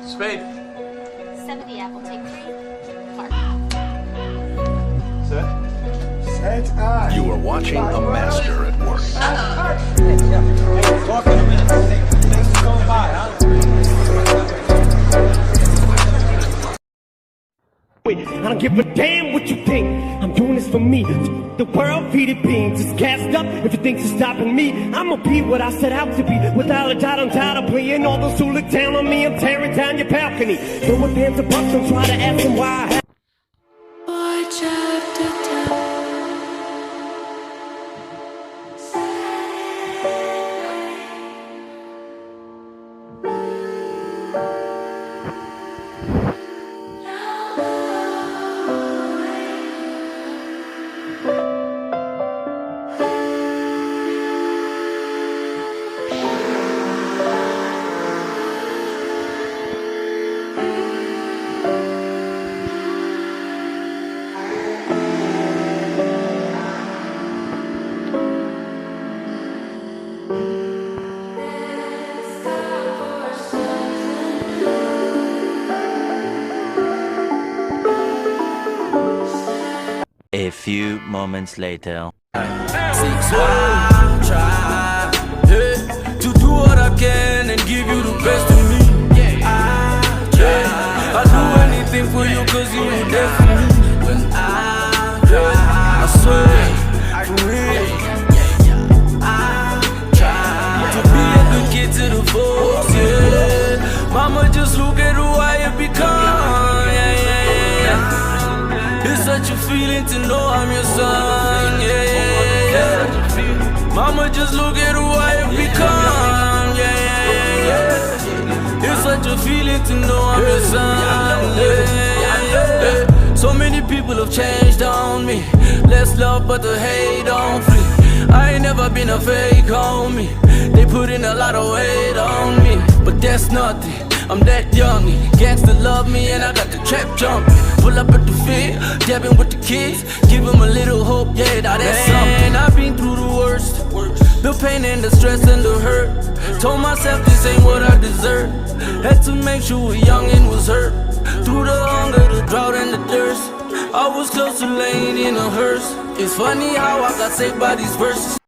Spade. 70 apple, take 3. Mark. Set. Set. Eye. You are watching a master at work. Talk in a minute. Things are going by, huh? I don't give a damn what you think. I'm doing this for me. The world feeding beings is gassed up. If you think it's stopping me, I'ma be what I set out to be. Without a doubt, I'm tired of playing all those who look down on me. I'm tearing down your balcony. Throw a damn to bucks and try to ask them why I A few moments later. Try to do what I can and give you the best of me. I'll do anything for you cause you were there for me. When I swear, for real. I try to be a good kid to the folks, yeah. Mama, just look at who I have become, yeah. It's such a feeling to know I'm your son, yeah. Mama, just look at who I have become, yeah. It's such a feeling to know I'm your son, yeah. So many people have changed on me. Less love but the hate on flee. I ain't never been a fake homie. They put in a lot of weight on me, but that's nothing. I'm that young, gangsta love me and I got the trap jumping. Pull up at the field, dabbing with the kids, give them a little hope, yeah, now that's something. I've been through the worst, the pain and the stress and the hurt. Told myself this ain't what I deserve. Had to make sure a youngin' was hurt. Through the hunger, the drought and the thirst, I was close to laying in a hearse. It's funny how I got saved by these verses.